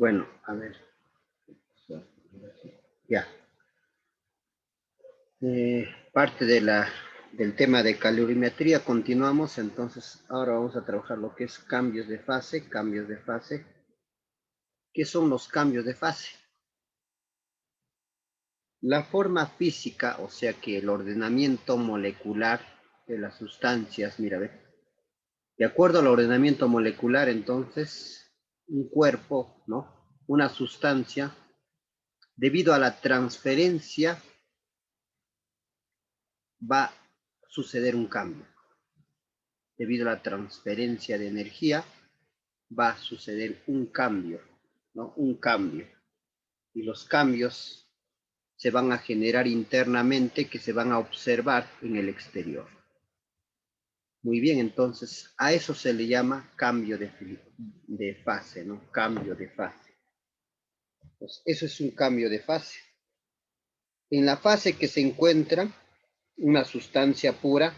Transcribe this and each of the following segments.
Bueno, a ver. Ya. Parte del tema de calorimetría, continuamos. Entonces, ahora vamos a trabajar lo que es cambios de fase, cambios de fase. ¿Qué son los cambios de fase? La forma física, o sea que el ordenamiento molecular de las sustancias, mira, ve. De acuerdo al ordenamiento molecular, entonces, un cuerpo, ¿no? Una sustancia, debido a la transferencia, va a suceder un cambio. Debido a la transferencia de energía, va a suceder un cambio, ¿no? Un cambio. Y los cambios se van a generar internamente, que se van a observar en el exterior. Muy bien, entonces a eso se le llama cambio de fase, ¿no? Cambio de fase. Pues eso es un cambio de fase. En la fase que se encuentra una sustancia pura,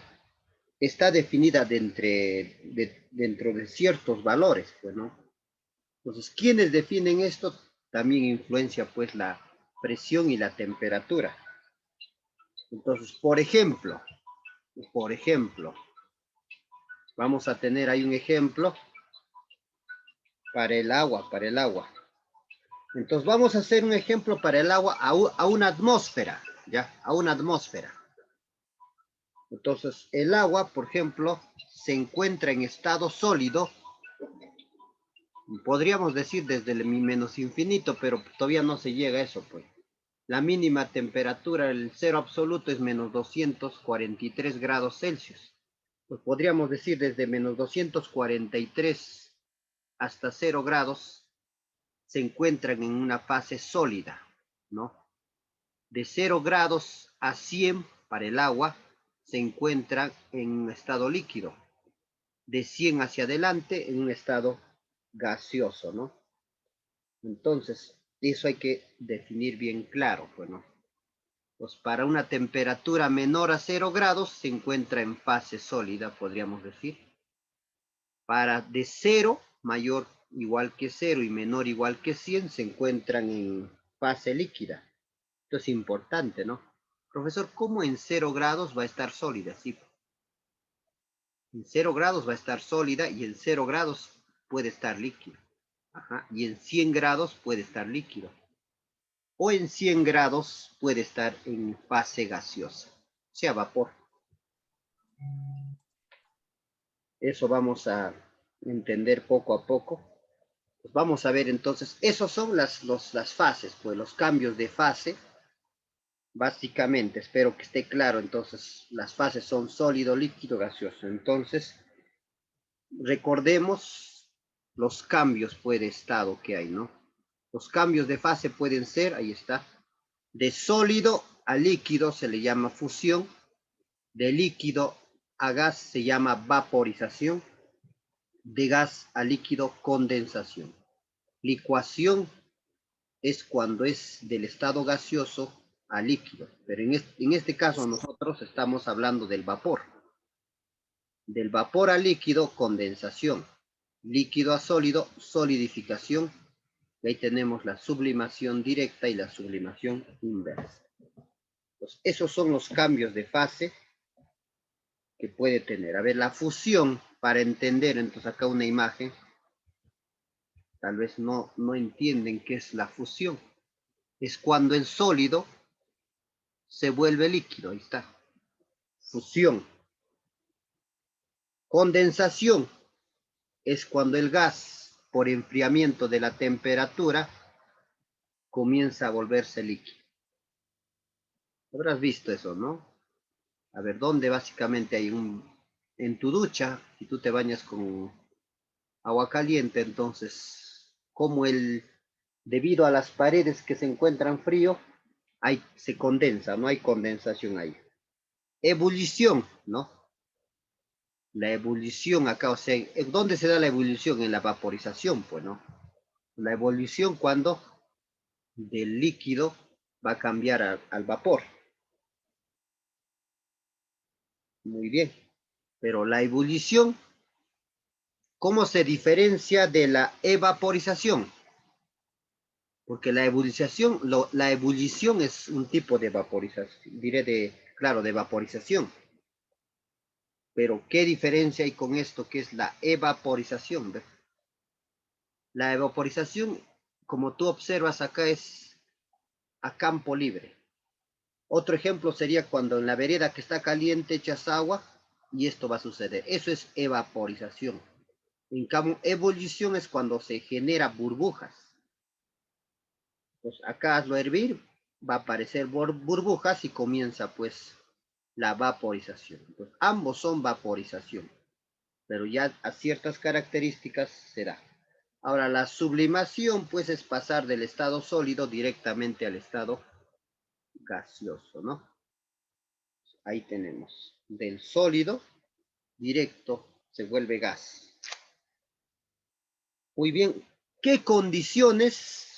está definida dentro de ciertos valores, pues, ¿no? Entonces, ¿quiénes definen esto? También influencia, pues, la presión y la temperatura. Entonces, por ejemplo, vamos a tener ahí un ejemplo para el agua. Entonces, vamos a hacer un ejemplo para el agua a una atmósfera, ¿ya? A una atmósfera. Entonces, el agua, por ejemplo, se encuentra en estado sólido. Podríamos decir desde el menos infinito, pero todavía no se llega a eso, pues. La mínima temperatura, el cero absoluto, es menos 243 grados Celsius. Pues podríamos decir desde menos 243 hasta 0 grados se encuentran en una fase sólida, ¿no? De 0 grados a 100 para el agua se encuentra en un estado líquido. De 100 hacia adelante en un estado gaseoso, ¿no? Entonces, eso hay que definir bien claro, pues, ¿no? Pues para una temperatura menor a 0 grados se encuentra en fase sólida, podríamos decir. Para de 0, mayor igual que 0 y menor igual que 100, se encuentran en fase líquida. Esto es importante, ¿no? Profesor, ¿cómo en 0 grados va a estar sólida? Sí. En 0 grados va a estar sólida y en 0 grados puede estar líquida. Ajá. Y en 100 grados puede estar líquido. O en 100 grados puede estar en fase gaseosa, o sea, vapor. Eso vamos a entender poco a poco. Pues vamos a ver entonces, esos son las fases, pues los cambios de fase, básicamente, espero que esté claro. Entonces, las fases son sólido, líquido, gaseoso. Entonces, recordemos los cambios, pues, de estado que hay, ¿no? Los cambios de fase pueden ser, ahí está, de sólido a líquido se le llama fusión, de líquido a gas se llama vaporización, de gas a líquido condensación. Licuación es cuando es del estado gaseoso a líquido, pero en este caso nosotros estamos hablando del vapor. Del vapor a líquido, condensación. Líquido a sólido, solidificación. Y ahí tenemos la sublimación directa y la sublimación inversa. Pues esos son los cambios de fase que puede tener. A ver, la fusión, para entender, entonces acá una imagen, tal vez no entienden qué es la fusión. Es cuando el sólido se vuelve líquido, ahí está. Fusión. Condensación es cuando el gas, por enfriamiento de la temperatura, comienza a volverse líquido. Habrás visto eso, ¿no? A ver, ¿dónde básicamente hay en tu ducha, si tú te bañas con agua caliente, entonces, como debido a las paredes que se encuentran frío, se condensa, no hay condensación ahí. Ebullición, ¿no? La ebullición acá, o sea, ¿dónde se da la ebullición? En la vaporización, pues, ¿no? La ebullición cuando del líquido va a cambiar al vapor. Muy bien. Pero la ebullición, ¿cómo se diferencia de la evaporización? Porque la ebullición es un tipo de vaporización, claro, de vaporización. Pero ¿qué diferencia hay con esto que es la evaporización? ¿Ves? La evaporización, como tú observas acá, es a campo libre. Otro ejemplo sería cuando en la vereda que está caliente echas agua y esto va a suceder. Eso es evaporización. En cambio, ebullición es cuando se genera burbujas. Pues acá hazlo hervir, va a aparecer burbujas y comienza pues la vaporización. Entonces, ambos son vaporización, pero ya a ciertas características se da. Ahora, la sublimación pues es pasar del estado sólido directamente al estado gaseoso, ¿no? Ahí tenemos, del sólido directo se vuelve gas. Muy bien, ¿qué condiciones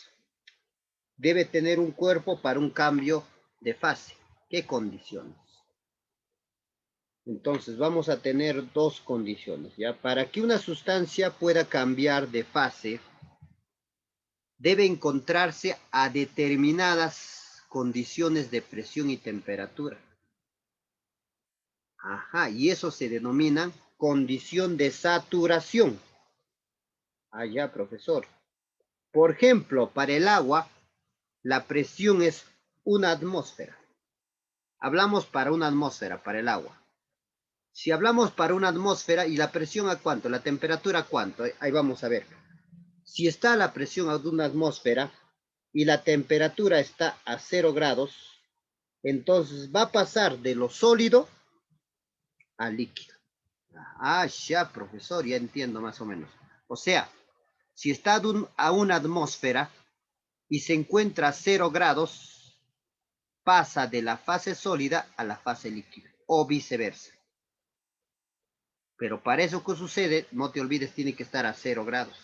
debe tener un cuerpo para un cambio de fase? ¿Qué condiciones? Entonces vamos a tener dos condiciones, ¿ya? Para que una sustancia pueda cambiar de fase, debe encontrarse a determinadas condiciones de presión y temperatura. Ajá, y eso se denomina condición de saturación. Allá, profesor. Por ejemplo, para el agua, la presión es una atmósfera. Hablamos para una atmósfera, para el agua. Si hablamos para una atmósfera, ¿y la presión a cuánto? ¿La temperatura a cuánto? Ahí vamos a ver. Si está la presión de una atmósfera y la temperatura está a 0 grados, entonces va a pasar de lo sólido al líquido. Ah, ya, profesor, ya entiendo más o menos. O sea, si está a una atmósfera y se encuentra a 0 grados, pasa de la fase sólida a la fase líquida, o viceversa. Pero para eso que sucede, no te olvides, tiene que estar a 0 grados.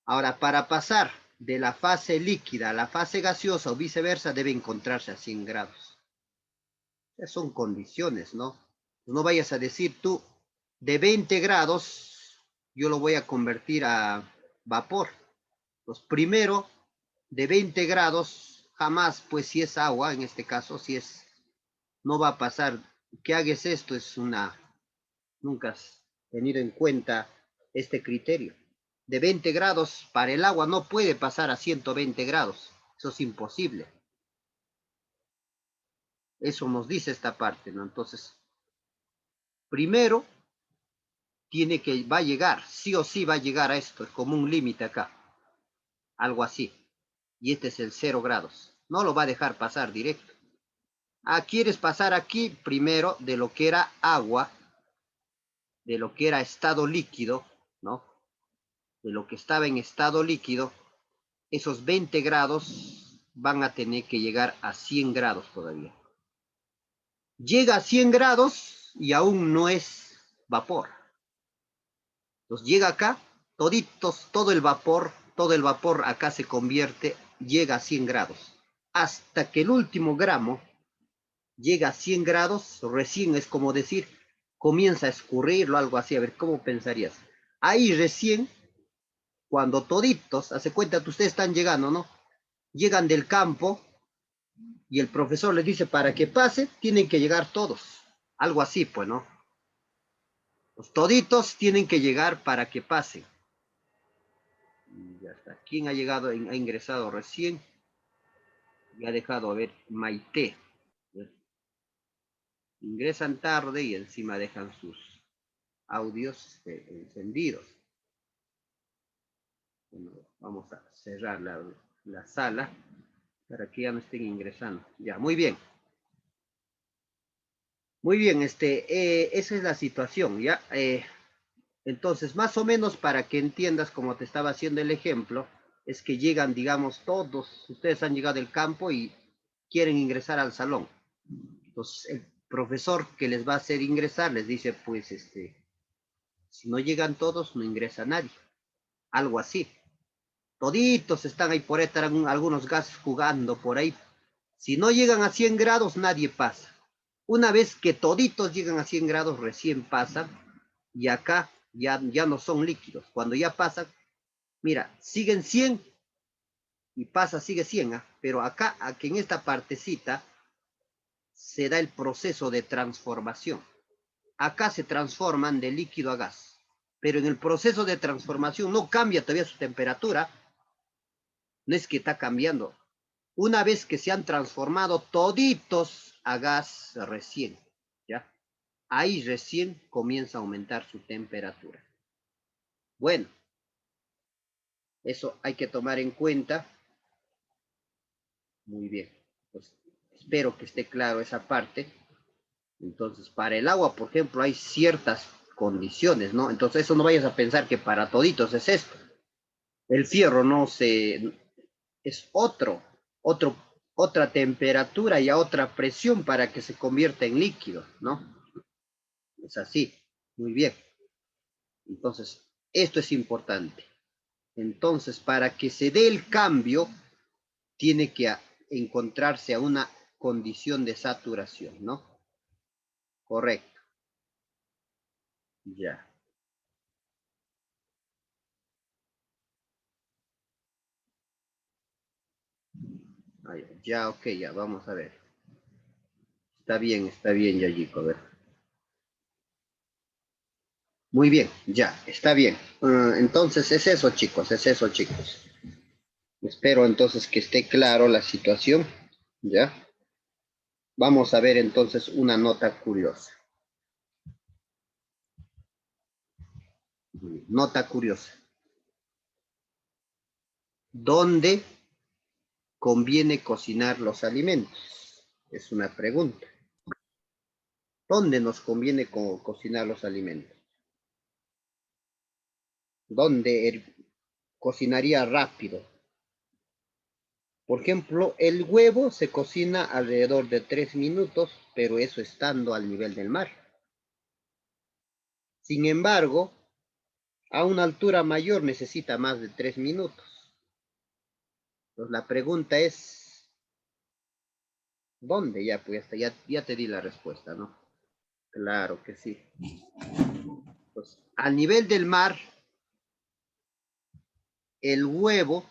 Ahora, para pasar de la fase líquida a la fase gaseosa o viceversa, debe encontrarse a 100 grados. Esas son condiciones, ¿no? No vayas a decir tú, de 20 grados, yo lo voy a convertir a vapor. Pues primero, de 20 grados, jamás, pues si es agua, en este caso, si es, no va a pasar. Que hagas esto es nunca has tenido en cuenta este criterio. De 20 grados para el agua no puede pasar a 120 grados. Eso es imposible. Eso nos dice esta parte, ¿no? Entonces, primero, va a llegar, sí o sí va a llegar a esto, es como un límite acá, algo así. Y este es el 0 grados. No lo va a dejar pasar directo. Ah, quieres pasar aquí primero de lo que era agua, de lo que era estado líquido, ¿no? De lo que estaba en estado líquido, esos 20 grados van a tener que llegar a 100 grados todavía. Llega a 100 grados y aún no es vapor. Entonces llega acá, toditos, todo el vapor acá se convierte, llega a 100 grados. Hasta que el último gramo llega a 100 grados, recién es como decir, comienza a escurrirlo, algo así. A ver, ¿cómo pensarías? Ahí recién, cuando toditos, hace cuenta que ustedes están llegando, ¿no? Llegan del campo y el profesor les dice, para que pase, tienen que llegar todos. Algo así, pues, ¿no? Los toditos tienen que llegar para que pase. Y ya está. ¿Quién ha llegado, ha ingresado recién? Y ha dejado, a ver, Maite. Ingresan tarde y encima dejan sus audios encendidos. Bueno, vamos a cerrar la sala para que ya no estén ingresando. Ya, muy bien. Muy bien, esa es la situación, ¿ya? Entonces, más o menos para que entiendas, como te estaba haciendo el ejemplo, es que llegan, digamos, todos, ustedes han llegado del campo y quieren ingresar al salón. Entonces, el profesor que les va a hacer ingresar les dice, pues, si no llegan todos, no ingresa nadie. Algo así. Toditos están ahí por ahí, estarán algunos gases jugando por ahí. Si no llegan a 100 grados, nadie pasa. Una vez que toditos llegan a 100 grados, recién pasan. Y acá ya no son líquidos. Cuando ya pasan, mira, siguen 100 y pasa, sigue 100, pero acá, aquí en esta partecita, se da el proceso de transformación. Acá se transforman de líquido a gas, pero en el proceso de transformación no cambia todavía su temperatura, no es que está cambiando. Una vez que se han transformado toditos a gas recién, ¿ya? Ahí recién comienza a aumentar su temperatura. Bueno, eso hay que tomar en cuenta. Muy bien, pues espero que esté claro esa parte. Entonces, para el agua, por ejemplo, hay ciertas condiciones, ¿no? Entonces, eso no vayas a pensar que para toditos es esto. El fierro no se, es otra temperatura y a otra presión para que se convierta en líquido, ¿no? Es así, muy bien. Entonces, esto es importante. Entonces, para que se dé el cambio, tiene que encontrarse a una condición de saturación, ¿no? Correcto. Ya. Ya, ok, ya, vamos a ver. Está bien, Yayiko, a ver. Muy bien, ya, está bien. Entonces es eso, chicos, es eso, chicos. Espero entonces que esté claro la situación, ¿ya? Vamos a ver entonces una nota curiosa. Nota curiosa. ¿Dónde conviene cocinar los alimentos? Es una pregunta. ¿Dónde nos conviene cocinar los alimentos? ¿Dónde cocinaría rápido? Por ejemplo, el huevo se cocina alrededor de 3 minutos, pero eso estando al nivel del mar. Sin embargo, a una altura mayor necesita más de 3 minutos. Entonces la pregunta es, ¿dónde? Ya, pues ya te di la respuesta, ¿no? Claro que sí. Pues, al nivel del mar, el huevo,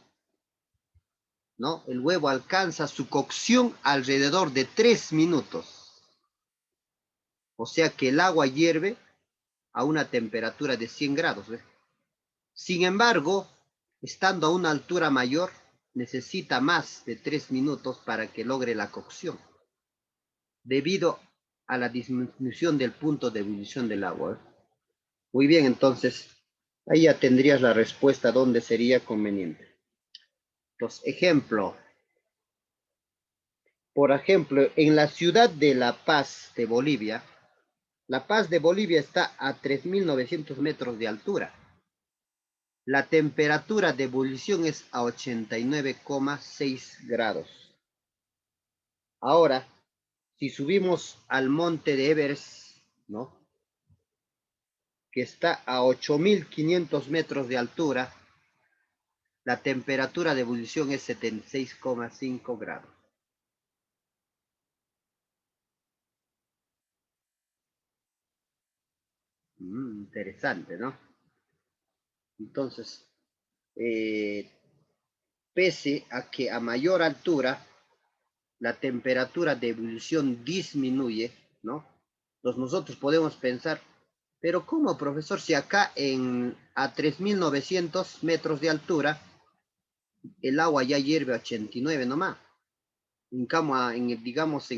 ¿no? El huevo alcanza su cocción alrededor de 3 minutos. O sea que el agua hierve a una temperatura de 100 grados. ¿Ves? Sin embargo, estando a una altura mayor, necesita más de 3 minutos para que logre la cocción, debido a la disminución del punto de ebullición del agua. Muy bien, entonces, ahí ya tendrías la respuesta dónde sería conveniente. Entonces, ejemplo, por ejemplo, en la ciudad de La Paz de Bolivia, La Paz de Bolivia está a 3.900 metros de altura. La temperatura de ebullición es a 89,6 grados. Ahora, si subimos al monte de Everest, ¿no? Que está a 8.500 metros de altura, la temperatura de ebullición es 76,5 grados. Interesante, ¿no? Entonces, eh, pese a que a mayor altura la temperatura de ebullición disminuye, ¿no? Entonces nosotros podemos pensar, pero ¿cómo, profesor? Si acá a 3.900 metros de altura el agua ya hierve a 89 nomás. En cambio, digamos,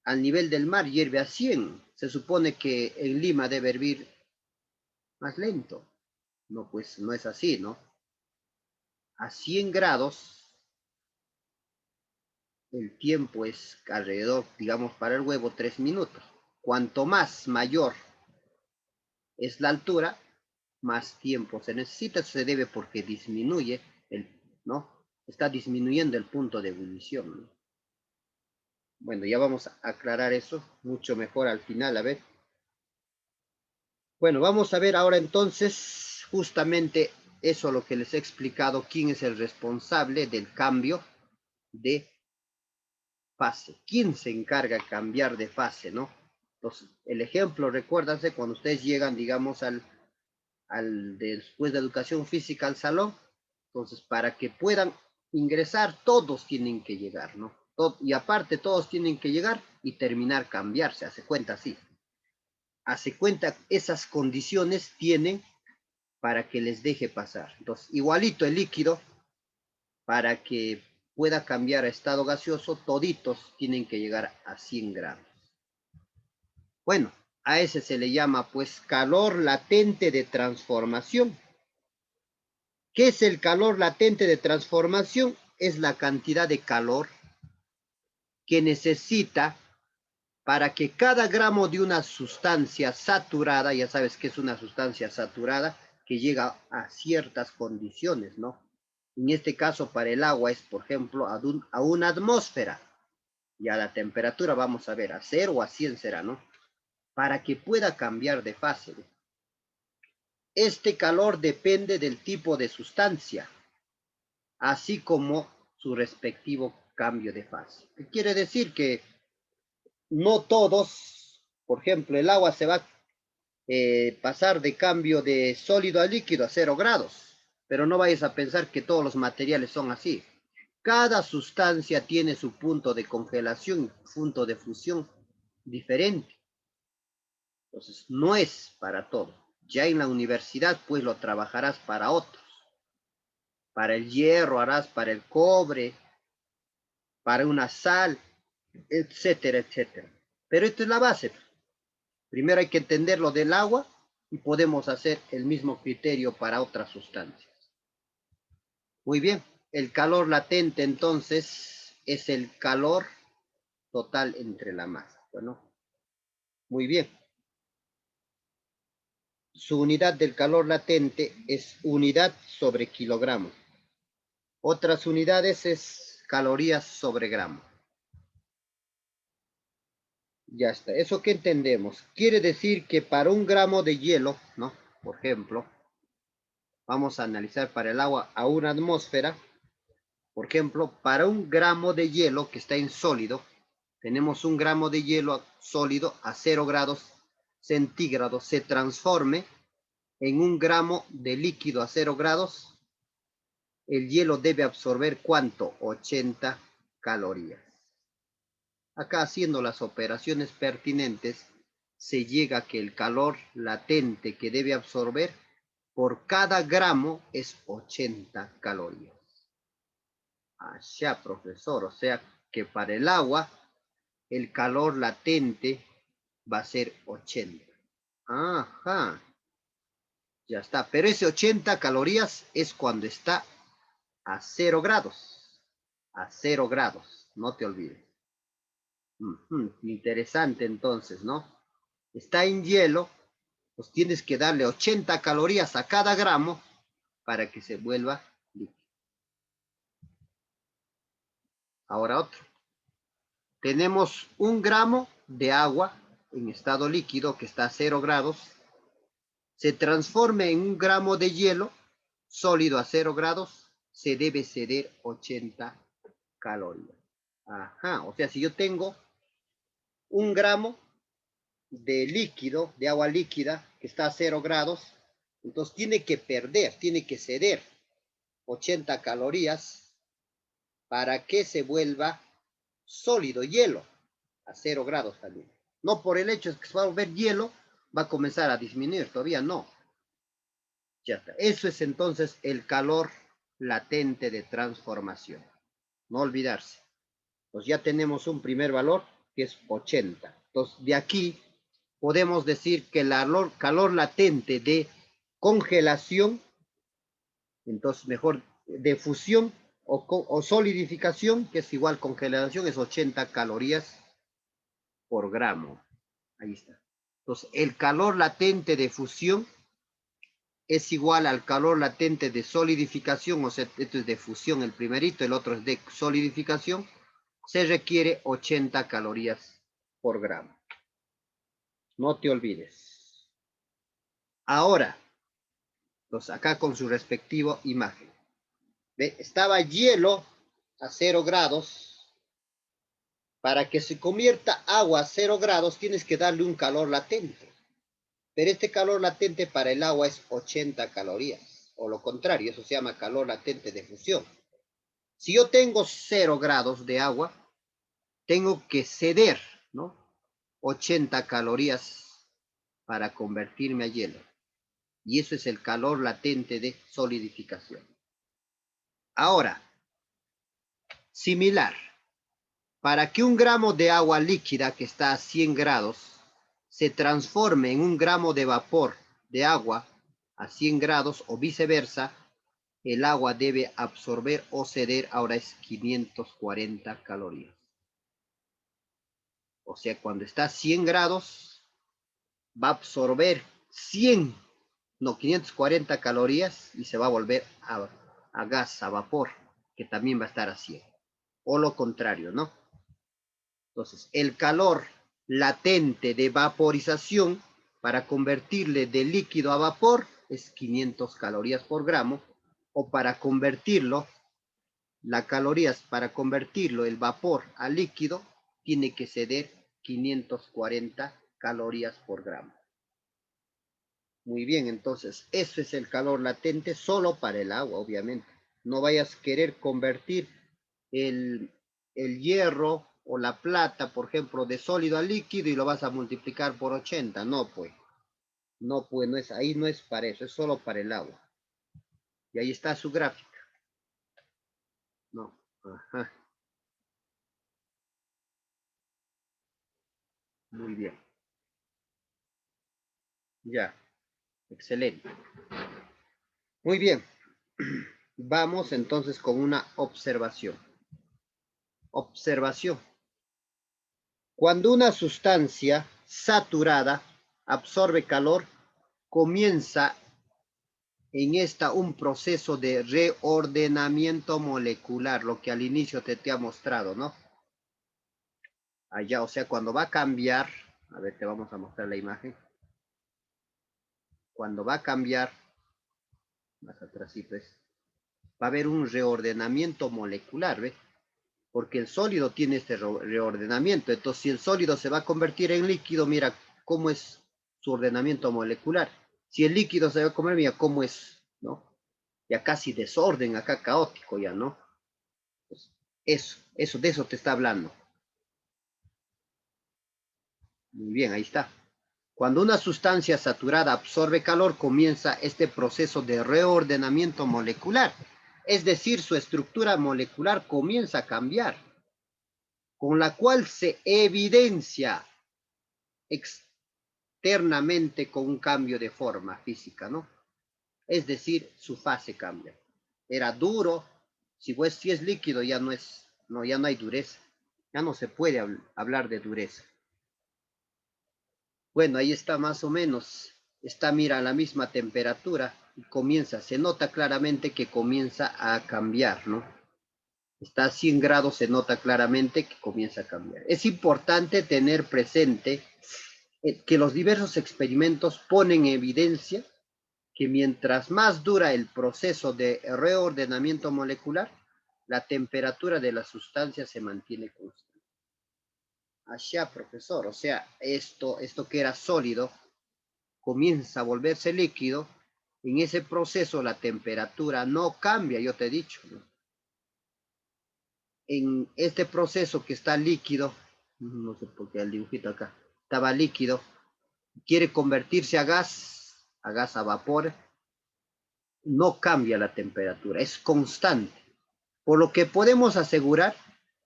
al nivel del mar hierve a 100. Se supone que en Lima debe hervir más lento. No, pues no es así, ¿no? A 100 grados el tiempo es alrededor, digamos, para el huevo 3 minutos. Cuanto más mayor es la altura, más tiempo se necesita. Eso se debe porque disminuye, ¿no? Está disminuyendo el punto de ebullición, ¿no? Bueno, ya vamos a aclarar eso mucho mejor al final, a ver. Bueno, vamos a ver ahora entonces justamente eso lo que les he explicado, quién es el responsable del cambio de fase. ¿Quién se encarga de cambiar de fase, no? Entonces, el ejemplo, recuérdense, cuando ustedes llegan, digamos, después de educación física al salón, Entonces, para que puedan ingresar, todos tienen que llegar, ¿no? Y aparte, todos tienen que llegar y terminar cambiarse, hace cuenta así. Hace cuenta, esas condiciones tienen para que les deje pasar. Entonces, igualito el líquido, para que pueda cambiar a estado gaseoso, toditos tienen que llegar a 100 grados. Bueno, a ese se le llama pues calor latente de transformación. ¿Qué es el calor latente de transformación? Es la cantidad de calor que necesita para que cada gramo de una sustancia saturada, ya sabes que es una sustancia saturada, que llega a ciertas condiciones, ¿no? En este caso, para el agua es, por ejemplo, a una atmósfera. Y a la temperatura, vamos a ver, a 0 o a 100 será, ¿no? Para que pueda cambiar de fase. Este calor depende del tipo de sustancia, así como su respectivo cambio de fase. ¿Qué quiere decir? Que no todos, por ejemplo, el agua se va a pasar de cambio de sólido a líquido a 0 grados, pero no vayas a pensar que todos los materiales son así. Cada sustancia tiene su punto de congelación, punto de fusión diferente. Entonces, no es para todo. Ya en la universidad, pues lo trabajarás para otros. Para el hierro harás para el cobre, para una sal, etcétera, etcétera. Pero esta es la base. Primero hay que entender lo del agua y podemos hacer el mismo criterio para otras sustancias. Muy bien, el calor latente entonces es el calor total entre la masa. Bueno, muy bien. Su unidad del calor latente es unidad sobre kilogramo. Otras unidades es calorías sobre gramo. Ya está. ¿Eso qué entendemos? Quiere decir que para un gramo de hielo, ¿no? Por ejemplo, vamos a analizar para el agua a una atmósfera. Por ejemplo, para un gramo de hielo que está en sólido, tenemos un gramo de hielo sólido a 0 grados centígrados, se transforme en un gramo de líquido a 0 grados, el hielo debe absorber ¿cuánto? 80 calorías. Acá haciendo las operaciones pertinentes, se llega a que el calor latente que debe absorber por cada gramo es 80 calorías. Allá, profesor, o sea que para el agua el calor latente va a ser 80. Ajá, ya está. Pero ese 80 calorías es cuando está a 0 grados. A 0 grados, no te olvides. Interesante entonces, ¿no? Está en hielo, pues tienes que darle 80 calorías a cada gramo para que se vuelva líquido. Ahora otro. Tenemos un gramo de agua en estado líquido que está a 0 grados. Se transforma en un gramo de hielo sólido a 0 grados. Se debe ceder 80 calorías. Ajá, o sea, si yo tengo un gramo de líquido, de agua líquida, que está a 0 grados, entonces tiene que ceder 80 calorías para que se vuelva sólido, hielo, a 0 grados también. No por el hecho de que se va a volver hielo, va a comenzar a disminuir, todavía no. Ya está. Eso es entonces el calor latente de transformación. No olvidarse. Pues ya tenemos un primer valor que es 80. Entonces, de aquí podemos decir que el calor latente de congelación, entonces mejor de fusión o solidificación, que es igual congelación, es 80 calorías por gramo. Ahí está. Entonces, el calor latente de fusión es igual al calor latente de solidificación, o sea, esto es de fusión el primerito, el otro es de solidificación, se requiere 80 calorías por gramo. No te olvides. Ahora, pues acá con su respectivo imagen. ¿Ve? Estaba hielo a 0 grados. Para que se convierta agua a 0 grados, tienes que darle un calor latente. Pero este calor latente para el agua es 80 calorías. o lo contrario, eso se llama calor latente de fusión. Si yo tengo 0 grados de agua, tengo que ceder, ¿no? 80 calorías para convertirme a hielo. Y eso es el calor latente de solidificación. Ahora, similar, para que un gramo de agua líquida que está a 100 grados se transforme en un gramo de vapor de agua a 100 grados o viceversa, el agua debe absorber o ceder, ahora es 540 calorías. O sea, cuando está a 100 grados, va a absorber 540 calorías y se va a volver a gas, a vapor, que también va a estar a 100. O lo contrario, ¿no? Entonces, el calor latente de vaporización para convertirle de líquido a vapor es 500 calorías por gramo, o para convertirlo, las calorías para convertirlo el vapor a líquido tiene que ceder 540 calorías por gramo. Muy bien, entonces, eso es el calor latente solo para el agua, obviamente. No vayas a querer convertir el hierro o la plata, por ejemplo, de sólido a líquido y lo vas a multiplicar por 80. No, pues. No, pues, no es, ahí no es para eso, es solo para el agua. Y ahí está su gráfica. No, ajá. Muy bien. Ya, excelente. Muy bien. Vamos entonces con una observación. Observación. Cuando una sustancia saturada absorbe calor, comienza en esta un proceso de reordenamiento molecular, lo que al inicio te ha mostrado, ¿no? Allá, o sea, cuando va a cambiar, a ver, te vamos a mostrar la imagen. Cuando va a cambiar, más atrás, sí, pues, va a haber un reordenamiento molecular, ¿ves? Porque el sólido tiene este reordenamiento. Entonces, si el sólido se va a convertir en líquido, mira cómo es su ordenamiento molecular. Si el líquido se va a comer, mira cómo es, ¿no? Ya casi desorden, acá caótico ya, ¿no? Pues eso, de eso te está hablando. Muy bien, ahí está. Cuando una sustancia saturada absorbe calor, comienza este proceso de reordenamiento molecular. Es decir, su estructura molecular comienza a cambiar, con la cual se evidencia externamente con un cambio de forma física, ¿no? Es decir, su fase cambia. Era duro, si es líquido ya no es, no, ya no hay dureza, ya no se puede hablar de dureza. Bueno, ahí está más o menos, está, mira, a la misma temperatura y comienza, se nota claramente que comienza a cambiar, ¿no? Está a 100 grados, se nota claramente que comienza a cambiar. Es importante tener presente que los diversos experimentos ponen en evidencia que mientras más dura el proceso de reordenamiento molecular, la temperatura de la sustancia se mantiene constante. Allá, profesor, o sea, esto que era sólido comienza a volverse líquido. En ese proceso la temperatura no cambia, yo te he dicho, ¿no? En este proceso que está líquido, no sé por qué el dibujito acá, estaba líquido, quiere convertirse a gas a vapor, no cambia la temperatura, es constante. Por lo que podemos asegurar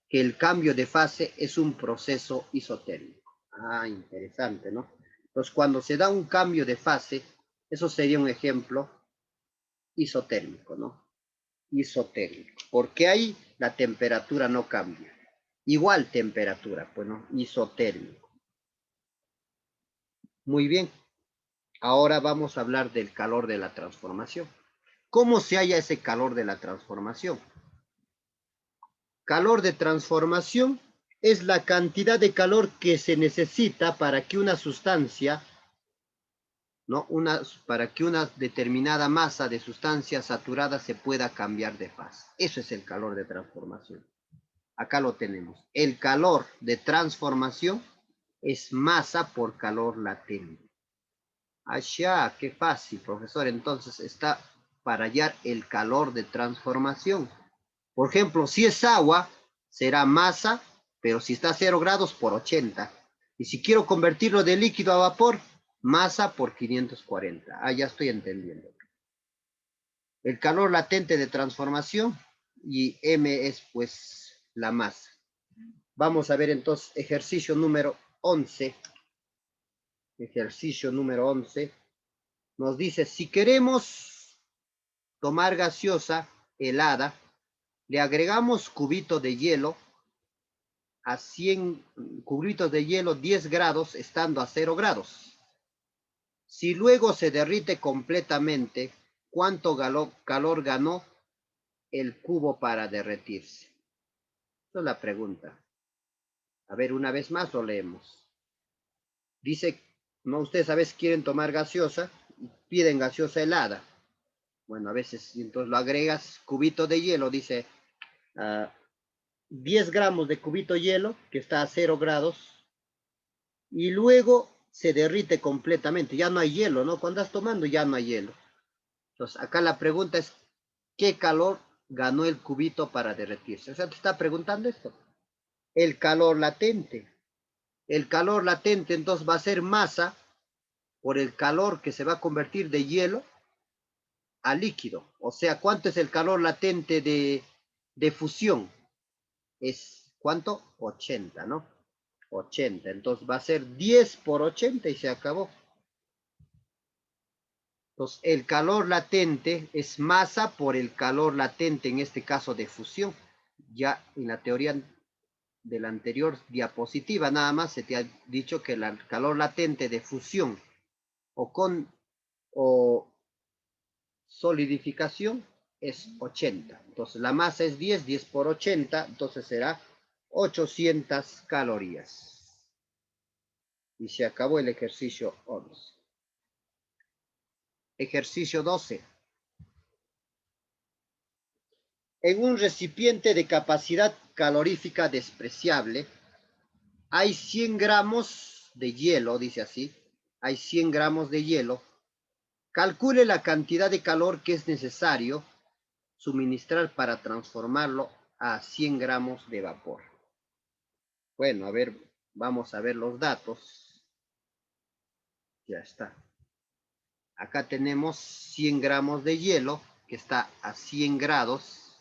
que el cambio de fase es un proceso isotérmico. Ah, interesante, ¿no? Entonces, cuando se da un cambio de fase, eso sería un ejemplo isotérmico, ¿no? Isotérmico, porque ahí la temperatura no cambia. Igual temperatura, pues, ¿no? Isotérmico. Muy bien, ahora vamos a hablar del calor de la transformación. ¿Cómo se halla ese calor de la transformación? Calor de transformación es la cantidad de calor que se necesita para que una sustancia, ¿no? Para que una determinada masa de sustancia saturada se pueda cambiar de fase. Eso es el calor de transformación. Acá lo tenemos. El calor de transformación es masa por calor latente. Allá, qué fácil, profesor. Entonces está para hallar el calor de transformación. Por ejemplo, si es agua, será masa, pero si está a 0 grados por 80. Y si quiero convertirlo de líquido a vapor, masa por 540. Ah, ya estoy entendiendo. El calor latente de transformación y M es pues la masa. Vamos a ver entonces ejercicio número 11. Ejercicio número 11. Nos dice, si queremos tomar gaseosa helada, le agregamos cubito de hielo a 100 cubitos de hielo 10 grados estando a 0 grados. Si luego se derrite completamente, ¿cuánto calor ganó el cubo para derretirse? Esa es la pregunta. A ver, una vez más lo leemos. Dice, no, ustedes a veces quieren tomar gaseosa, piden gaseosa helada. Bueno, a veces entonces lo agregas cubito de hielo, dice 10 gramos de cubito de hielo que está a 0 grados y luego se derrite completamente, ya no hay hielo, ¿no? Cuando estás tomando ya no hay hielo. Entonces acá la pregunta es, ¿qué calor ganó el cubito para derretirse? O sea, te está preguntando esto. El calor latente. El calor latente entonces va a ser masa por el calor que se va a convertir de hielo a líquido. O sea, ¿cuánto es el calor latente de fusión? Es, ¿cuánto? 80, ¿no? 80. Entonces va a ser 10 por 80 y se acabó. Entonces, el calor latente es masa por el calor latente, en este caso de fusión. Ya en la teoría de la anterior diapositiva, nada más se te ha dicho que el calor latente de fusión o solidificación es 80. Entonces, la masa es 10, 10 por 80, entonces será 800 calorías. Y se acabó el ejercicio 11. Ejercicio 12. En un recipiente de capacidad calorífica despreciable, hay 100 gramos de hielo, dice así, hay 100 gramos de hielo. Calcule la cantidad de calor que es necesario suministrar para transformarlo a 100 gramos de vapor. Bueno, a ver, vamos a ver los datos. Ya está. Acá tenemos 100 gramos de hielo, que está a 100 grados.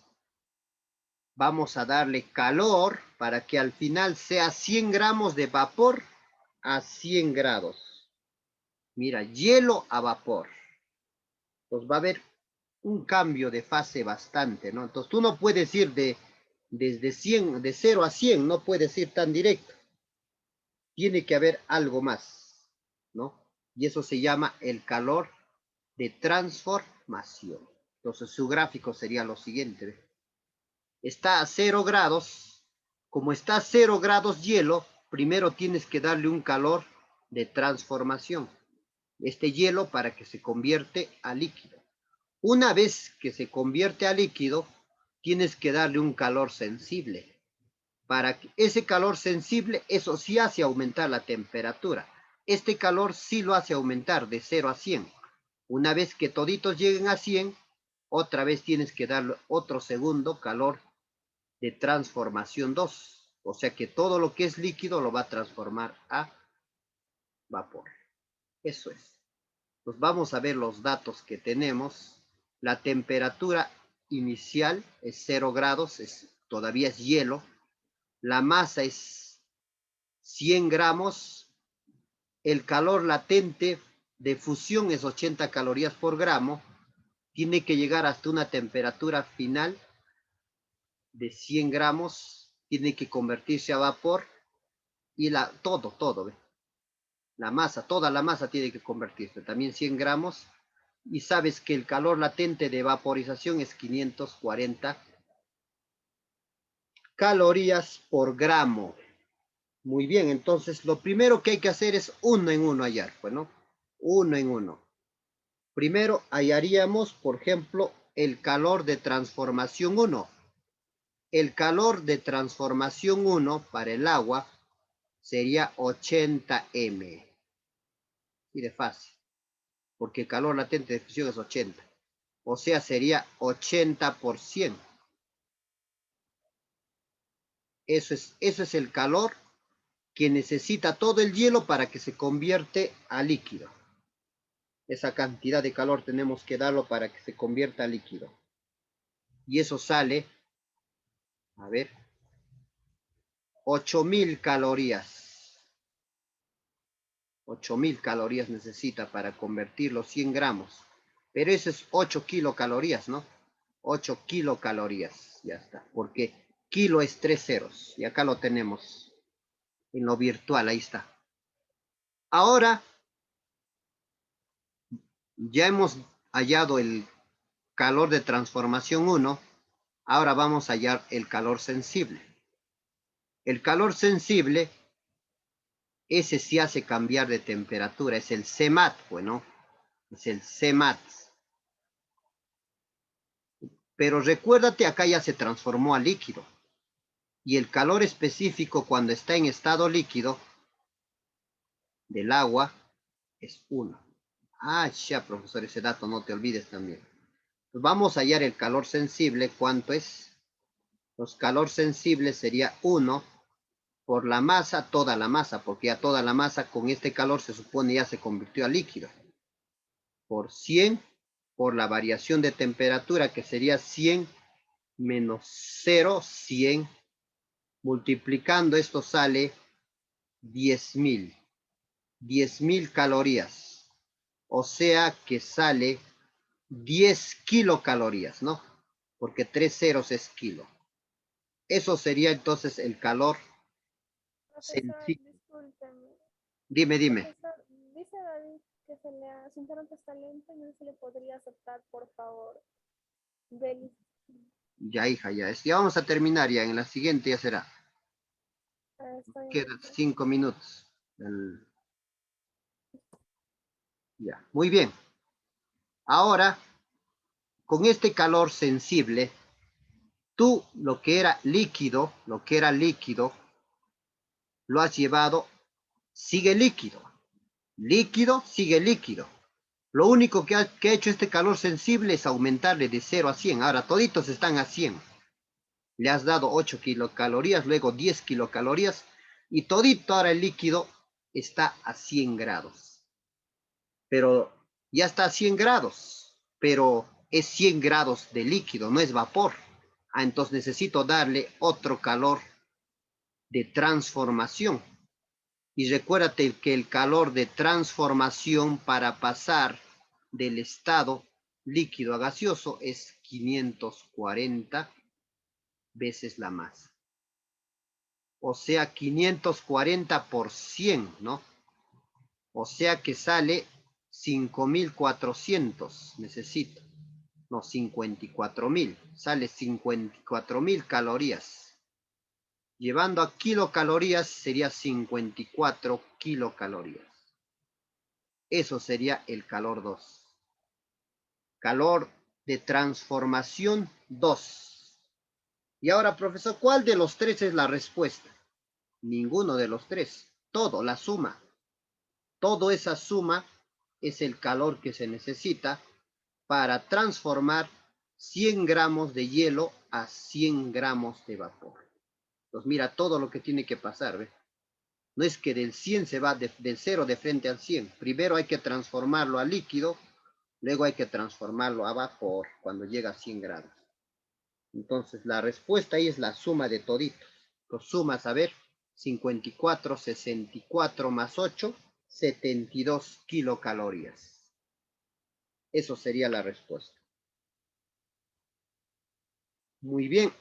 Vamos a darle calor para que al final sea 100 gramos de vapor a 100 grados. Mira, hielo a vapor. Pues va a haber un cambio de fase bastante, ¿no? Entonces tú no puedes ir desde 100, de 0 a 100, no puedes ir tan directo. Tiene que haber algo más, ¿no? Y eso se llama el calor de transformación. Entonces su gráfico sería lo siguiente. Está a 0 grados. Como está a 0 grados hielo, primero tienes que darle un calor de transformación. Este hielo para que se convierte a líquido. Una vez que se convierte a líquido, tienes que darle un calor sensible. Para que ese calor sensible, eso sí hace aumentar la temperatura. Este calor sí lo hace aumentar de 0 a 100. Una vez que toditos lleguen a 100, otra vez tienes que darle otro segundo calor de transformación 2. O sea que todo lo que es líquido lo va a transformar a vapor. Eso es. Pues vamos a ver los datos que tenemos. La temperatura inicial es 0 grados, todavía es hielo. La masa es 100 gramos. El calor latente de fusión es 80 calorías por gramo. Tiene que llegar hasta una temperatura final de 100 gramos. Tiene que convertirse a vapor. Y todo, ¿ve? La masa, toda la masa tiene que convertirse. También 100 gramos. Y sabes que el calor latente de vaporización es 540 calorías por gramo. Muy bien, entonces lo primero que hay que hacer es uno en uno hallar, bueno, uno en uno. Primero hallaríamos, por ejemplo, el calor de transformación 1. El calor de transformación 1 para el agua sería 80 M. Y de fácil, porque el calor latente de fusión es 80. O sea, sería 80%. Eso es el calor que necesita todo el hielo para que se convierte a líquido. Esa cantidad de calor tenemos que darlo para que se convierta a líquido. Y eso sale, a ver, 8.000 calorías. 8.000 calorías necesita para convertir los 100 gramos. Pero eso es 8 kilocalorías, ¿no? 8 kilocalorías, ya está. Porque kilo es 3 ceros. Y acá lo tenemos en lo virtual, ahí está. Ahora ya hemos hallado el calor de transformación 1. Ahora vamos a hallar el calor sensible. El calor sensible, ese sí hace cambiar de temperatura. Es el CMAT, bueno. Es el CMAT. Pero recuérdate, acá ya se transformó a líquido. Y el calor específico cuando está en estado líquido del agua es 1. Ah, ya, profesor, ese dato no te olvides también. Pues vamos a hallar el calor sensible. ¿Cuánto es? Los calor sensible sería 1 por la masa, toda la masa, porque ya toda la masa con este calor se supone ya se convirtió a líquido. Por 100 por la variación de temperatura, que sería 100 menos 0, 100. Multiplicando esto sale 10.000. 10.000 calorías. O sea que sale 10 kilocalorías, ¿no? Porque 3 ceros es kilo. Eso sería entonces el calor Profesor, sensible. discúlpeme. Dime. Profesor, dice David que su internet está lento y no se le podría aceptar, por favor. Del... Ya, hija, ya. Ya vamos a terminar ya. En la siguiente ya será. estoy en Quedan ello. 5 minutos. Ya. Muy bien. Ahora, con este calor sensible, tú lo que era líquido, lo has llevado, sigue líquido. Líquido, sigue líquido. Lo único que ha hecho este calor sensible es aumentarle de 0 a 100. Ahora toditos están a 100. Le has dado 8 kilocalorías, luego 10 kilocalorías y todito ahora el líquido está a 100 grados. Pero ya está a 100 grados, pero es 100 grados de líquido, no es vapor. Ah, entonces necesito darle otro calor de transformación. Y recuérdate que el calor de transformación para pasar del estado líquido a gaseoso es 540 veces la masa. O sea, 540 por 100, ¿no? O sea que sale 5.400, necesito. No, 54.000. Sale 54.000 calorías. Llevando a kilocalorías sería 54 kilocalorías. Eso sería el calor 2. Calor de transformación 2. Y ahora, profesor, ¿cuál de los tres es la respuesta? Ninguno de los tres. Todo, la suma. Toda esa suma es el calor que se necesita para transformar 100 gramos de hielo a 100 gramos de vapor. Entonces, mira todo lo que tiene que pasar, ¿ves? No es que del 100 se va del 0 de frente al 100. Primero hay que transformarlo a líquido, luego hay que transformarlo a vapor cuando llega a 100 grados. Entonces, la respuesta ahí es la suma de toditos. Los sumas, a ver, 54, 64 más 8, 72 kilocalorías. Eso sería la respuesta. Muy bien.